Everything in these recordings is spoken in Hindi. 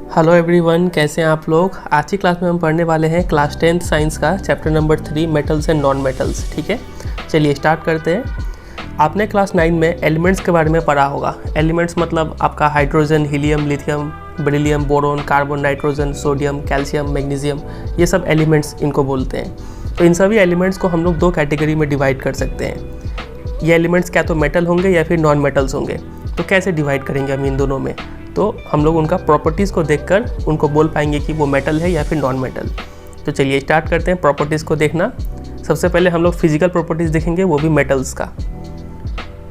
हेलो एवरीवन, कैसे हैं आप लोग। आज की क्लास में हम पढ़ने वाले हैं क्लास 10th साइंस का chapter number 3 metals and non metals. ठीक है, चलिए स्टार्ट करते हैं। आपने क्लास 9 में एलिमेंट्स के बारे में पढ़ा होगा। एलिमेंट्स मतलब आपका hydrogen, helium, lithium, beryllium, boron, carbon, nitrogen, sodium, calcium, magnesium, ये सब एलिमेंट्स इनको बोलते हैं। तो इन सभी एलिमेंट्स को हम लोग दो कैटेगरी में डिवाइड कर सकते हैं। ये एलिमेंट्स क्या तो मेटल होंगे या फिर नॉन मेटल्स होंगे। तो कैसे डिवाइड करेंगे हम इन दोनों में, तो हम लोग उनका प्रॉपर्टीज़ को देखकर उनको बोल पाएंगे कि वो मेटल है या फिर नॉन मेटल। तो चलिए स्टार्ट करते हैं प्रॉपर्टीज़ को देखना। सबसे पहले हम लोग फिजिकल प्रॉपर्टीज़ देखेंगे, वो भी मेटल्स का।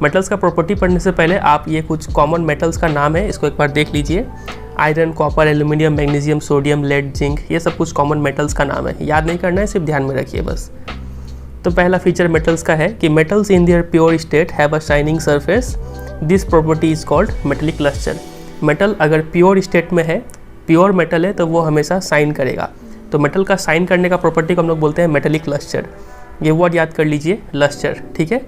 मेटल्स का प्रॉपर्टी पढ़ने से पहले आप ये कुछ कॉमन मेटल्स का नाम है, इसको एक बार देख लीजिए। Iron, copper, aluminium, magnesium, sodium, lead, zinc, ये सब कुछ कॉमन मेटल्स का नाम है। याद नहीं करना है, सिर्फ ध्यान में रखिए बस। तो पहला फीचर मेटल्स का है कि metals in their pure state have a shining surface. This property is called metallic lustre. Metal अगर प्योर स्टेट में है, प्योर मेटल है, तो वो हमेशा शाइन करेगा। तो मेटल का शाइन करने का प्रॉपर्टी को हम लोग बोलते हैं मेटेलिक लस्टर। ये वर्ड याद कर लीजिए, लस्टर। ठीक है,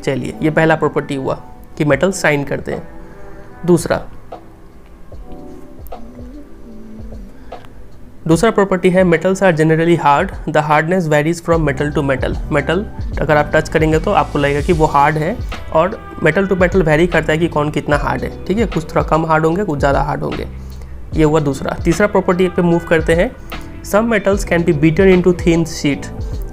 चलिए ये पहला प्रॉपर्टी हुआ कि मेटल शाइन करते हैं। दूसरा प्रॉपर्टी है metals are generally hard. The hardness varies from metal to metal. Metal अगर आप टच करेंगे तो आपको लगेगा कि वो हार्ड है, और मेटल टू मेटल वेरी करता है कि कौन कितना हार्ड है। ठीक है, कुछ थोड़ा कम हार्ड होंगे, कुछ ज़्यादा हार्ड होंगे। ये हुआ दूसरा। तीसरा प्रॉपर्टी पे मूव करते हैं। Some metals can be beaten into thin sheet.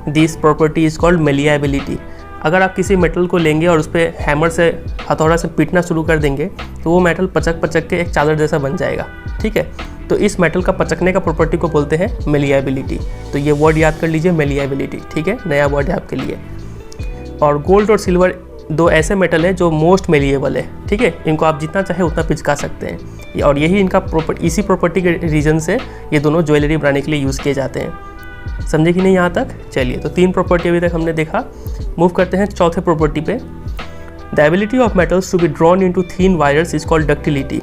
This property is called malleability. अगर आप किसी मेटल को लेंगे और उस पर हैमर से, हथौड़ा से पीटना शुरू कर देंगे, तो वो मेटल पचक पचक के एक चादर जैसा बन जाएगा। ठीक है, तो इस मेटल का पचकने का प्रॉपर्टी को बोलते हैं मेलिएबिलिटी। तो ये वर्ड याद कर लीजिए, मेलिएबिलिटी। ठीक है, नया वर्ड है आपके लिए। और गोल्ड और सिल्वर दो ऐसे मेटल है जो मोस्ट मेलिएबल है। ठीक है, इनको आप जितना चाहे उतना पिचका सकते हैं, और यही इनका इसी प्रॉपर्टी के रीजन से ये दोनों ज्वेलरी बनाने के लिए यूज़ किए जाते हैं। समझे कि नहीं यहाँ तक। चलिए, तो 3 प्रॉपर्टी अभी तक हमने देखा। मूव करते हैं चौथे प्रॉपर्टी पे। The ability of metals to be drawn into thin wires is called ductility.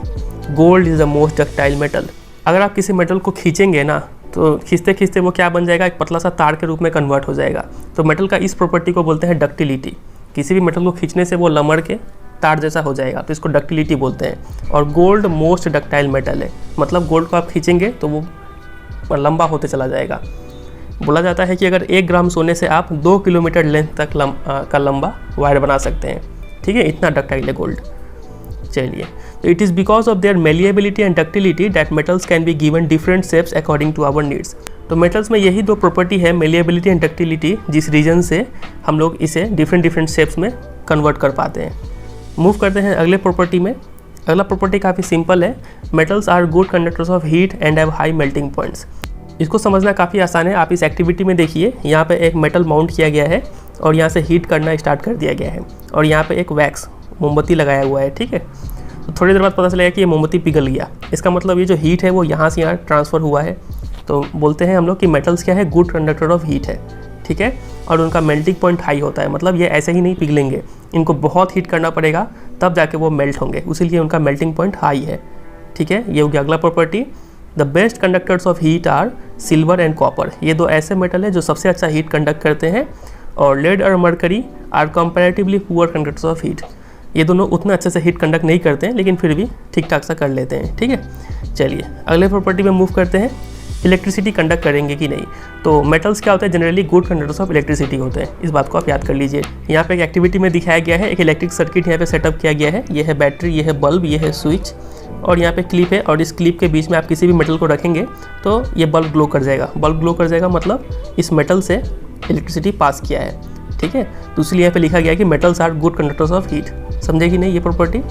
Gold is the most ductile metal. अगर आप किसी मेटल को खींचेंगे ना, तो खींचते खींचते वो क्या बन जाएगा, एक पतला सा तार के रूप में कन्वर्ट हो जाएगा। तो मेटल का इस प्रॉपर्टी को बोलते हैं डक्टिलिटी। किसी भी मेटल को खींचने से वो लमड़ के तार जैसा हो जाएगा, तो इसको डक्टिलिटी बोलते हैं। और गोल्ड मोस्ट डक्टाइल मेटल है, मतलब गोल्ड को आप खींचेंगे तो वो लंबा होते चला जाएगा। बोला जाता है कि अगर 1 ग्राम सोने से आप 2 किलोमीटर लेंथ तक का लंबा वायर बना सकते हैं। ठीक है, इतना डक्टाइल है गोल्ड। चलिए, तो it is because of their malleability and ductility that metals can be given different shapes according to our needs. तो मेटल्स में यही 2 प्रॉपर्टी है, मेलिएबिलिटी एंड डक्टिलिटी, जिस रीजन से हम लोग इसे डिफरेंट शेप्स में कन्वर्ट कर पाते हैं। मूव करते हैं अगले प्रॉपर्टी में। अगला प्रॉपर्टी काफ़ी सिंपल है। Metals are good conductors of heat and have high melting points. इसको समझना काफ़ी आसान है। आप इस एक्टिविटी में देखिए, यहाँ पे एक मेटल माउंट किया गया है और यहाँ से हीट करना स्टार्ट कर दिया गया है, और यहाँ पे एक वैक्स मोमबत्ती लगाया हुआ है। ठीक है, तो थोड़ी देर बाद पता चलेगा कि ये मोमबत्ती पिघल गया। इसका मतलब ये जो हीट है वो यहाँ से यहाँ ट्रांसफ़र हुआ है। तो बोलते हैं हम लोग कि मेटल्स क्या है, गुड कंडक्टर ऑफ हीट है। ठीक है, और उनका मेल्टिंग पॉइंट हाई होता है, मतलब ये ऐसे ही नहीं पिघलेंगे, इनको बहुत हीट करना पड़ेगा तब जाके वो मेल्ट होंगे, इसीलिए उनका मेल्टिंग पॉइंट हाई है। ठीक है, ये हो गया अगला property. The best conductors of heat are silver and copper. ये 2 ऐसे मेटल है जो सबसे अच्छा हीट कंडक्ट करते हैं। और लेड और mercury are comparatively poor conductors of heat. ये दोनों उतना अच्छे से हीट कंडक्ट नहीं करते हैं, लेकिन फिर भी ठीक ठाक सा कर लेते हैं। ठीक है, चलिए अगले प्रॉपर्टी में मूव करते हैं। इलेक्ट्रिसिटी कंडक्ट करेंगे कि नहीं। तो मेटल्स क्या होते हैं, generally good conductors of electricity होते हैं। इस बात को आप याद कर लीजिए। यहाँ पे एक एक्टिविटी में दिखाया गया है, एक इलेक्ट्रिक सर्किट यहाँ पे सेटअप किया गया है। ये है बैटरी, ये है बल्ब, ये है स्विच, और यहाँ पे क्लिप है, और इस क्लिप के बीच में आप किसी भी मेटल को रखेंगे तो ये बल्ब ग्लो कर जाएगा। बल्ब ग्लो कर जाएगा मतलब इस मेटल से इलेक्ट्रिसिटी पास किया है। ठीक है, तो इसलिए यहाँ पे लिखा गया है कि metals are good conductors of heat. समझे कि नहीं ये प्रॉपर्टी।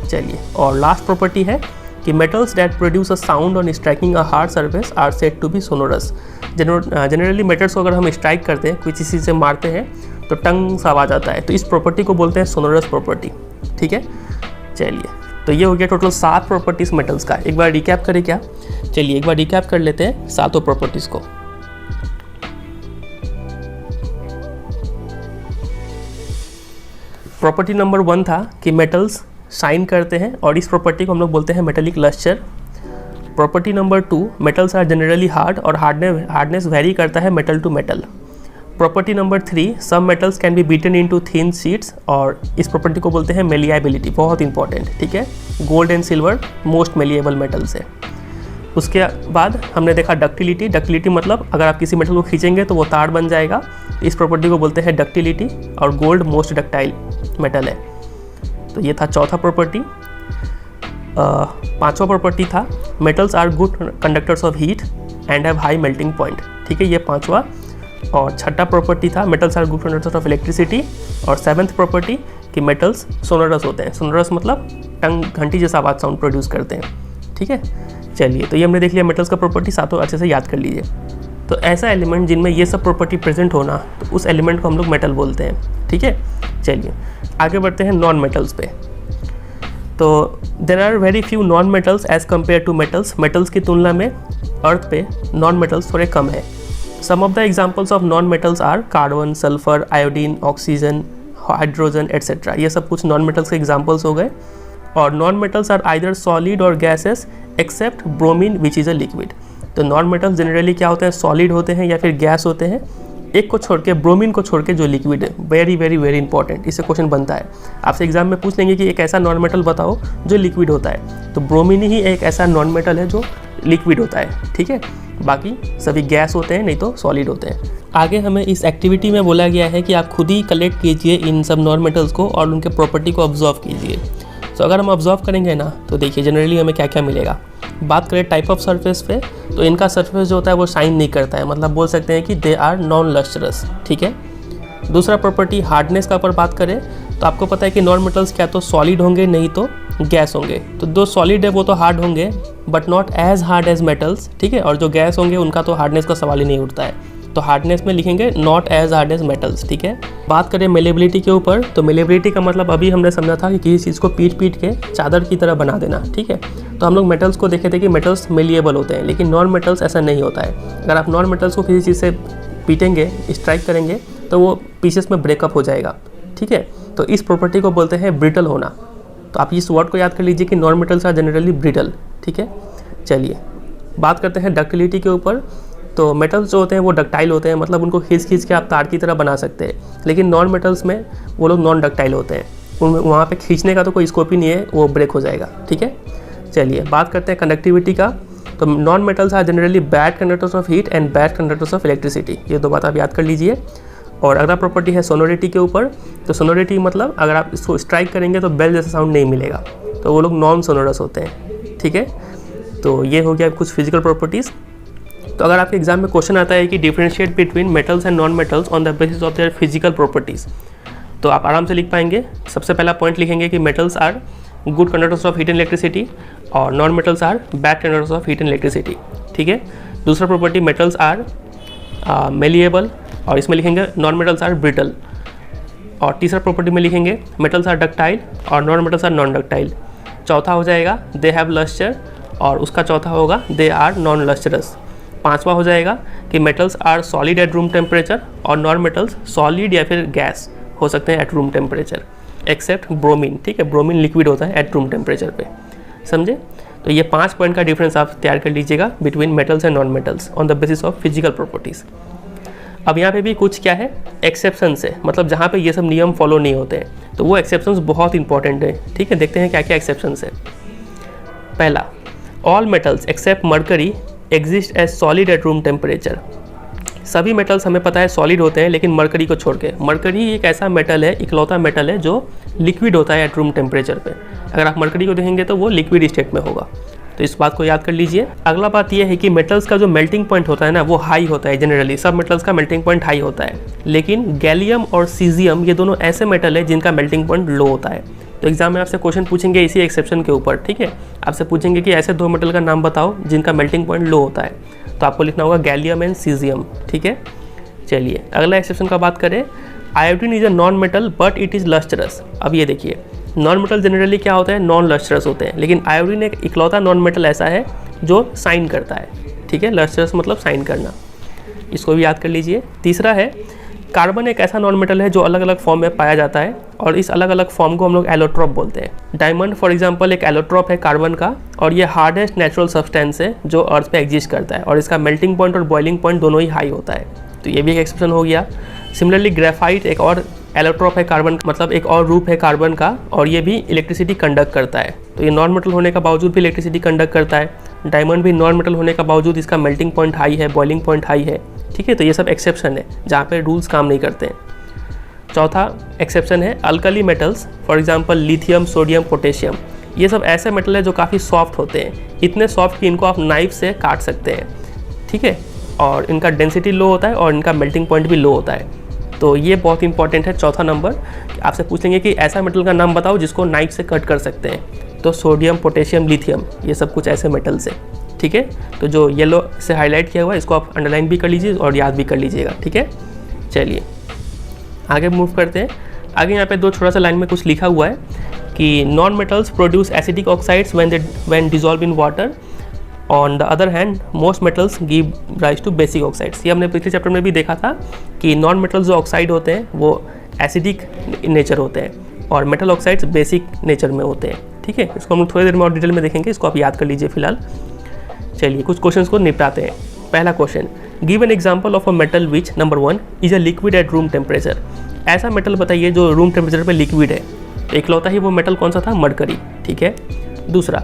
चलिए, और लास्ट प्रॉपर्टी है कि metals that produce a sound on striking a hard surface are said to be sonorous. Generally metals को अगर हम स्ट्राइक करते हैं, किसी चीज़ से मारते हैं, तो टंग सा आवाज़ आता है, तो इस प्रॉपर्टी को बोलते हैं सोनोरस प्रॉपर्टी। ठीक है, चलिए, तो ये हो गया टोटल 7 प्रॉपर्टीज़ मेटल्स का। एक बार रिकैप करें क्या। चलिए एक बार रिकैप कर लेते हैं 7 प्रॉपर्टीज़ को। प्रॉपर्टी नंबर 1 था कि मेटल्स शाइन करते हैं, और इस प्रॉपर्टी को हम लोग बोलते हैं metallic lustre. Property number 2, metals are generally hard, और हार्डनेस वेरी करता है metal to metal. Property number 3, some metals can be beaten into thin sheets, और इस प्रॉपर्टी को बोलते हैं मेलिएबिलिटी, बहुत इंपॉर्टेंट। ठीक है, gold and silver most malleable metals है। उसके बाद हमने देखा डक्टिलिटी। डक्टिलिटी मतलब अगर आप किसी मेटल को खींचेंगे तो वो तार बन जाएगा, इस प्रॉपर्टी को बोलते हैं डक्टिलिटी, और गोल्ड मोस्ट डक्टाइल मेटल है। तो ये था चौथा प्रॉपर्टी। पांचवा प्रॉपर्टी था metals are good conductors of heat and have high melting point, ठीक है, ये पांचवा। और छठा प्रॉपर्टी था metals are good conductors of electricity. और सेवन्थ प्रॉपर्टी कि मेटल्स सोनरस होते हैं। सोनरस मतलब टंग घंटी जैसा आवाज़ साउंड प्रोड्यूस करते हैं, ठीक है। चलिए, तो ये हमने देख लिया मेटल्स का प्रॉपर्टी, सातों अच्छे से याद कर लीजिए। तो ऐसा एलिमेंट जिनमें ये सब प्रॉपर्टी प्रेजेंट होना, तो उस एलिमेंट को हम लोग मेटल बोलते हैं, ठीक है। चलिए आगे बढ़ते हैं नॉन मेटल्स पे। तो there are very few non metals as compare to metals. Metals की तुलना में अर्थ पे नॉन मेटल्स थोड़े कम है। Some of the examples of non metals are carbon, sulphur, iodine, oxygen, hydrogen etcetera. ये सब कुछ नॉन मेटल्स के एग्जाम्पल्स हो गए। और non metals are either solid or gases except bromine which is a liquid. तो नॉन मेटल्स जनरली क्या होते हैं, सॉलिड होते हैं या फिर गैस होते हैं, एक को छोड़ के, ब्रोमीन को छोड़ के जो लिक्विड है। वेरी वेरी वेरी इंपॉर्टेंट, इससे क्वेश्चन बनता है। आपसे एग्जाम में पूछ लेंगे कि एक ऐसा नॉन मेटल बताओ जो लिक्विड होता है, तो ब्रोमीन ही एक ऐसा नॉन मेटल है जो लिक्विड होता है, ठीक है। बाकी सभी गैस होते हैं, नहीं तो सॉलिड होते हैं। आगे हमें इस एक्टिविटी में बोला गया है कि आप खुद ही कलेक्ट कीजिए इन सब नॉन मेटल्स को और उनके प्रॉपर्टी को ऑब्जर्व कीजिए। तो अगर हम ऑब्जर्व करेंगे ना, तो देखिए जनरली हमें क्या क्या मिलेगा। बात करें टाइप ऑफ सरफेस पे, तो इनका सरफेस जो होता है वो शाइन नहीं करता है, मतलब बोल सकते हैं कि दे आर नॉन लस्टरस, ठीक है। दूसरा प्रॉपर्टी हार्डनेस का ऊपर बात करें, तो आपको पता है कि नॉन मेटल्स क्या तो सॉलिड होंगे नहीं तो गैस होंगे। तो जो सॉलिड है वो तो हार्ड होंगे but not as hard as metals, ठीक है। और जो गैस होंगे उनका तो हार्डनेस का सवाल ही नहीं उठता है, तो हार्डनेस में लिखेंगे not as hard as metals, ठीक है। बात करें मेलेबिलिटी के ऊपर, तो मेलेबिलिटी का मतलब अभी हमने समझा था कि किसी चीज़ को पीट पीट के चादर की तरह बना देना, ठीक है। तो हम लोग मेटल्स को देखे थे कि मेटल्स मेलिएबल होते हैं, लेकिन नॉन मेटल्स ऐसा नहीं होता है। अगर आप नॉन मेटल्स को किसी चीज़ से पीटेंगे, स्ट्राइक करेंगे, तो वो पीसेस में ब्रेकअप हो जाएगा, ठीक है। तो इस प्रॉपर्टी को बोलते हैं ब्रिटल होना। तो आप इस वर्ड को याद कर लीजिए कि non metals are generally brittle, ठीक है। चलिए बात करते हैं डक्टिलिटी के ऊपर। तो मेटल्स जो होते हैं वो डक्टाइल होते हैं, मतलब उनको खींच खींच के आप तार की तरह बना सकते हैं, लेकिन नॉन मेटल्स में वो लोग नॉन डक्टाइल होते हैं, वहाँ पे खींचने का तो कोई स्कोप ही नहीं है, वो ब्रेक हो जाएगा, ठीक है। चलिए बात करते हैं कंडक्टिविटी का। तो non metals are generally bad conductors of heat and bad conductors of electricity, ये दो बात आप याद कर लीजिए। और अगला प्रॉपर्टी है सोनोरिटी के ऊपर। तो सोनोरिटी मतलब अगर आप इसको स्ट्राइक करेंगे तो बेल जैसा साउंड नहीं मिलेगा, तो वो लोग नॉन सोनोरस होते हैं, ठीक है। तो ये हो गया कुछ फिजिकल प्रॉपर्टीज़। तो अगर आपके एग्जाम में क्वेश्चन आता है कि differentiate between metals and non metals on the basis of their physical properties, तो आप आराम से लिख पाएंगे। सबसे पहला पॉइंट लिखेंगे कि metals are good conductors of heat and electricity और non metals are bad conductors of heat and electricity, ठीक है। दूसरा प्रॉपर्टी मेटल्स आर मेलिएबल, और इसमें लिखेंगे नॉन मेटल्स आर ब्रिटल। और तीसरा प्रॉपर्टी में लिखेंगे मेटल्स आर डक्टाइल और non metals are non ductile. चौथा हो जाएगा दे हैव लस्टर, और उसका चौथा होगा दे आर नॉन लस्टरस। पांचवा हो जाएगा कि metals are solid at room temperature और नॉन मेटल्स सॉलिड या फिर गैस हो सकते हैं at room temperature, except bromine, ठीक है। ब्रोमीन लिक्विड होता है एट रूम टेम्परेचर पे, समझे। तो ये 5 पॉइंट का डिफरेंस आप तैयार कर लीजिएगा between metals and non metals on the basis of physical properties. अब यहाँ पे भी कुछ क्या है एक्सेप्शंस है, मतलब जहाँ पे ये सब नियम फॉलो नहीं होते हैं, तो वो एक्सेप्शंस बहुत इंपॉर्टेंट है, ठीक है। देखते हैं क्या क्या एक्सेप्शंस है। पहला, all metals except mercury exist as solid at room temperature. सभी मेटल्स हमें पता है सॉलिड होते हैं, लेकिन मर्करी को छोड़ के। मर्करी एक ऐसा मेटल है, इकलौता मेटल है जो लिक्विड होता है एट रूम टेम्परेचर पे। अगर आप मर्करी को देखेंगे तो वो लिक्विड स्टेट में होगा, तो इस बात को याद कर लीजिए। अगला बात यह है कि मेटल्स का जो मेल्टिंग पॉइंट होता है ना, वो हाई होता है। जनरली सब मेटल्स का मेल्टिंग पॉइंट हाई होता है, लेकिन गैलियम और सीजियम ये दोनों ऐसे मेटल है जिनका मेल्टिंग पॉइंट लो होता है। तो एग्जाम में आपसे क्वेश्चन पूछेंगे इसी एक्सेप्शन के ऊपर, ठीक है। आपसे पूछेंगे कि ऐसे दो मेटल का नाम बताओ जिनका मेल्टिंग पॉइंट लो होता है, तो आपको लिखना होगा गैलियम एंड सीजियम, ठीक है। चलिए अगला एक्सेप्शन का बात करें, iodine is a non metal but it is lustrous. अब ये देखिए, नॉन मेटल जनरली क्या होता है, नॉन लस्टरस होते हैं, लेकिन आयोडीन एक इकलौता नॉन मेटल ऐसा है जो साइन करता है, ठीक है। लस्टरस मतलब साइन करना, इसको भी याद कर लीजिए। तीसरा है, कार्बन एक ऐसा नॉन मेटल है जो अलग अलग फॉर्म में पाया जाता है, और इस अलग अलग फॉर्म को हम लोग एलोट्रॉप बोलते हैं। डायमंड फॉर एग्जांपल एक एलोट्रॉप है कार्बन का, और ये हार्डेस्ट नेचुरल सब्सटेंस है जो अर्थ पे एग्जिस्ट करता है, और इसका मेल्टिंग पॉइंट और बॉइलिंग पॉइंट दोनों ही हाई होता है, तो ये भी एक एक्सेप्शन हो गया। सिमिलरली ग्रेफाइट एक और एलोट्रॉप है कार्बन, मतलब एक और रूप है कार्बन का, और ये भी इलेक्ट्रिसिटी कंडक्ट करता है, तो ये नॉन मेटल होने का बावजूद भी इलेक्ट्रिसिटी कंडक्ट करता है। डायमंड भी नॉन मेटल होने का बावजूद इसका मेल्टिंग पॉइंट हाई है, बॉइलिंग पॉइंट हाई है, ठीक है। तो ये सब एक्सेप्शन है जहाँ पे रूल्स काम नहीं करते हैं। चौथा एक्सेप्शन है alkali metals, for example lithium, sodium, potassium. ये सब ऐसे मेटल है जो काफ़ी सॉफ्ट होते हैं, इतने सॉफ्ट कि इनको आप नाइफ से काट सकते हैं, ठीक है। और इनका डेंसिटी लो होता है और इनका मेल्टिंग पॉइंट भी लो होता है। तो ये बहुत इंपॉर्टेंट है। चौथा नंबर, आपसे पूछेंगे कि ऐसा मेटल का नाम बताओ जिसको नाइफ से कट कर सकते हैं, तो सोडियम, पोटेशियम, लिथियम, ये सब कुछ ऐसे मेटल्स हैं, ठीक है। तो जो येलो से हाईलाइट किया हुआ है इसको आप अंडरलाइन भी कर लीजिए और याद भी कर लीजिएगा, ठीक है। चलिए आगे मूव करते हैं। आगे यहाँ पे दो छोटा सा लाइन में कुछ लिखा हुआ है कि non metals produce acidic oxides when dissolve in water, on the other hand most metals give rise to basic oxides. ये हमने पिछले चैप्टर में भी देखा था कि नॉन मेटल्स जो ऑक्साइड होते हैं वो एसिडिक नेचर होते हैं और मेटल ऑक्साइड्स बेसिक नेचर में होते हैं, ठीक है। इसको हम थोड़ी देर में और डिटेल में देखेंगे, इसको आप याद कर लीजिए फिलहाल। चलिए कुछ क्वेश्चंस को निपटाते हैं। पहला question, give an example of a metal which number 1 is a liquid at room temperature. ऐसा मेटल बताइए जो रूम टेम्परेचर पे लिक्विड है। इकलौता ही वो मेटल कौन सा था? मरकरी, ठीक है। दूसरा,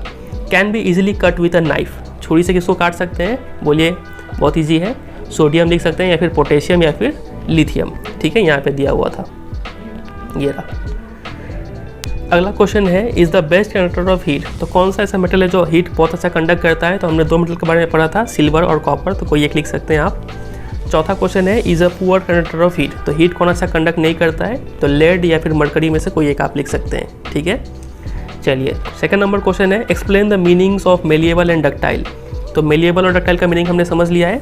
can be easily cut with a knife. छुरी से किसको काट सकते हैं? बोलिए, बहुत ईजी है। सोडियम लिख सकते हैं या फिर पोटेशियम या फिर लिथियम, ठीक है, यहाँ पे दिया हुआ था, ये रहा। अगला क्वेश्चन है, is the best conductor of heat. तो कौन सा ऐसा मेटल है जो हीट बहुत अच्छा कंडक्ट करता है? तो हमने दो मेटल के बारे में पढ़ा था, सिल्वर और कॉपर, तो कोई एक लिख सकते हैं आप। चौथा क्वेश्चन है, is a poor conductor of heat. तो हीट कौन अच्छा कंडक्ट नहीं करता है? तो लेड या फिर मरकरी में से कोई एक आप लिख सकते हैं, ठीक है। चलिए सेकंड नंबर क्वेश्चन है, explain the meanings of malleable and ductile. तो मेलिएबल और डक्टाइल का मीनिंग हमने समझ लिया है।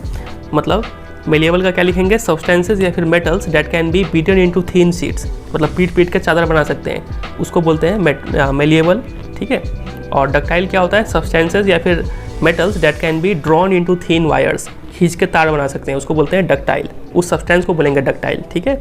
मतलब मेलिएबल का क्या लिखेंगे? सब्सटेंसेस या फिर metals that can be beaten into thin sheets, मतलब पीट पीट के चादर बना सकते हैं, उसको बोलते हैं मेलिएबल, ठीक है। और डक्टाइल क्या होता है? सब्सटेंसेस या फिर metals that can be drawn into thin wires, खींच के तार बना सकते हैं, उसको बोलते हैं डक्टाइल। उस सब्सटेंस को बोलेंगे डक्टाइल, ठीक है।